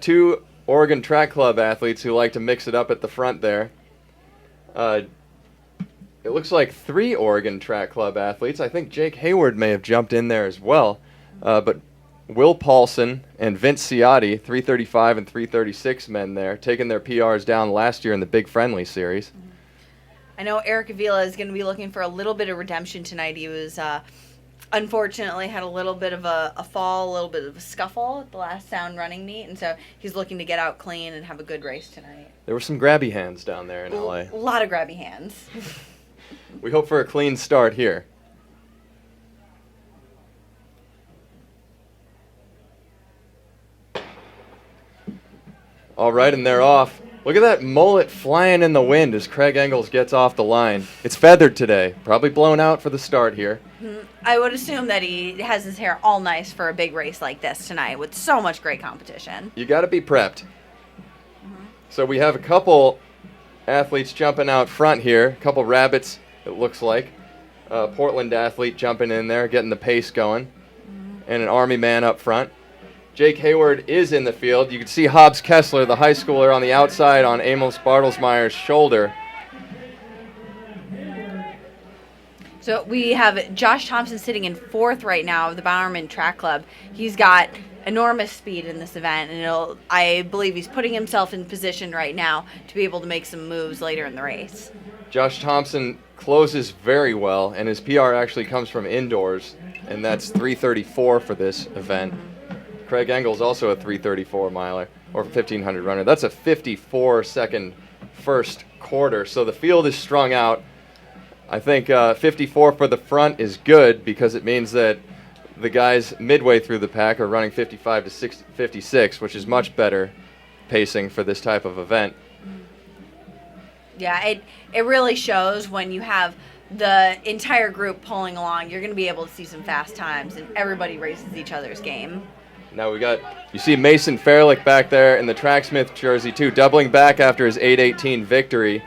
Two Oregon Track Club athletes who like to mix it up at the front there. It looks like three Oregon Track Club athletes. I think Jake Hayward may have jumped in there as well. But Will Paulson and Vince Ciotti, 335 and 336 men there, taking their PRs down last year in the Big Friendly Series. I know Eric Avila is going to be looking for a little bit of redemption tonight. He was unfortunately had a little bit of a fall, a little bit of a scuffle at the last sound running meet, and so he's looking to get out clean and have a good race tonight. There were some grabby hands down there in LA. A lot of grabby hands. We hope for a clean start here. All right, and they're off. Look at that mullet flying in the wind as Craig Engels gets off the line. It's feathered today, probably blown out for the start here. I would assume that he has his hair all nice for a big race like this tonight with so much great competition. You got to be prepped. So we have a couple athletes jumping out front here, a couple rabbits, it looks like. Portland athlete jumping in there, getting the pace going, and an Army man up front. Jake Hayward is in the field. You can see Hobbs Kessler, the high schooler, on the outside on Amos Bartlesmeyer's shoulder. So we have Josh Thompson sitting in fourth right now of the Bowerman Track Club. He's got enormous speed in this event, and I believe he's putting himself in position right now to be able to make some moves later in the race. Josh Thompson closes very well, and his PR actually comes from indoors, and that's 334 for this event. Craig Engels also a 334 miler, or 1500 runner. That's a 54-second first quarter, so the field is strung out. I think 54 for the front is good because it means that the guys midway through the pack are running 55 to 56, which is much better pacing for this type of event. Yeah, it really shows when you have the entire group pulling along. You're going to be able to see some fast times, and everybody races each other's game. Now you see Mason Fairlick back there in the Tracksmith jersey too, doubling back after his 8:18 victory.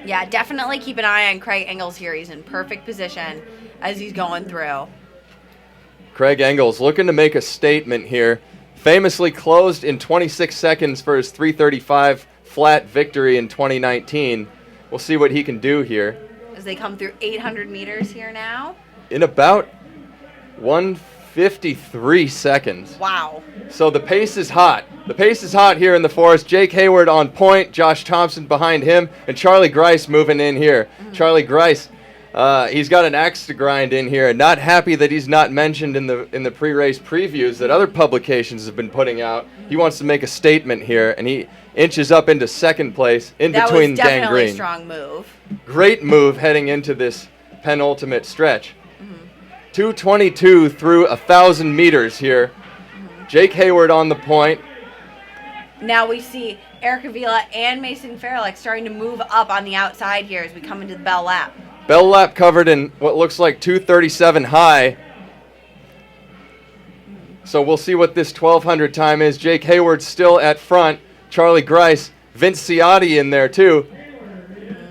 Yeah, definitely keep an eye on Craig Engels here. He's in perfect position as he's going through. Craig Engels looking to make a statement here. Famously closed in 26 seconds for his 335 flat victory in 2019. We'll see what he can do here. As they come through 800 meters here now. In about 1:53 seconds. Wow. So the pace is hot. The pace is hot here in the forest. Jake Hayward on point, Josh Thompson behind him, and Charlie Grice moving in here. Charlie Grice, he's got an axe to grind in here, and not happy that he's not mentioned in the pre-race previews that other publications have been putting out. He wants to make a statement here, and he inches up into second place in between Dan Green. That was definitely a strong move. Great move heading into this penultimate stretch. 2:22 through 1,000 meters here. Jake Hayward on the point. Now we see Eric Avila and Mason Fairlick starting to move up on the outside here as we come into the bell lap. Bell lap covered in what looks like 2:37 high. So we'll see what this 1200 time is. Jake Hayward still at front. Charlie Grice, Vince Ciotti in there too.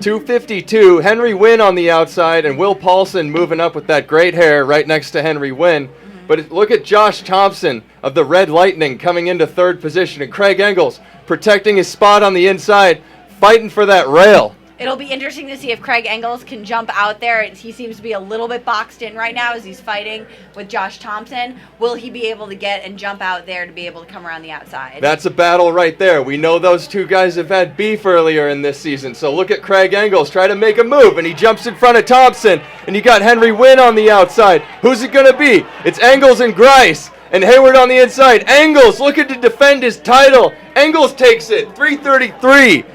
2:52. Henry Wynn on the outside, and Will Paulson moving up with that great hair right next to Henry Wynn. But look at Josh Thompson of the Red Lightning coming into third position, and Craig Engels protecting his spot on the inside, fighting for that rail. It'll be interesting to see if Craig Engels can jump out there. He seems to be a little bit boxed in right now as he's fighting with Josh Thompson. Will he be able to get and jump out there to be able to come around the outside? That's a battle right there. We know those two guys have had beef earlier in this season. So look at Craig Engels try to make a move, and he jumps in front of Thompson. And you got Henry Wynn on the outside. Who's it going to be? It's Engels and Grice. And Hayward on the inside. Engels looking to defend his title. Engels takes it. 3:33.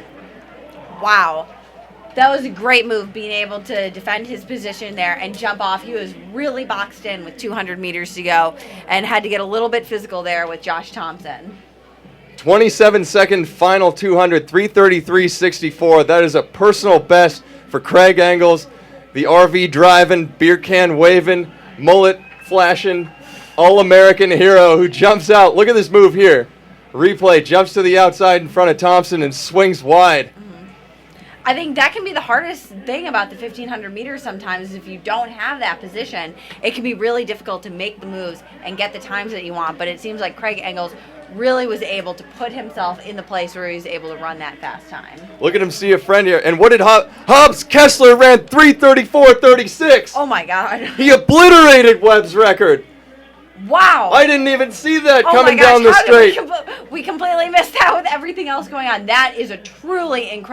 Wow. That was a great move, being able to defend his position there and jump off. He was really boxed in with 200 meters to go and had to get a little bit physical there with Josh Thompson. 27-second final 200, 3:33.64. That is a personal best for Craig Engels, the RV driving, beer can waving, mullet flashing, all-American hero who jumps out. Look at this move here. Replay, jumps to the outside in front of Thompson and swings wide. I think that can be the hardest thing about the 1500 meters sometimes. If you don't have that position, it can be really difficult to make the moves and get the times that you want. But it seems like Craig Engels really was able to put himself in the place where he was able to run that fast time. Look at him see a friend here. And what did Hobbs? Kessler ran 3:34.36. Oh my God. He obliterated Webb's record. Wow. I didn't even see that Oh coming my gosh, down the how did straight. we completely missed out with everything else going on. That is a truly incredible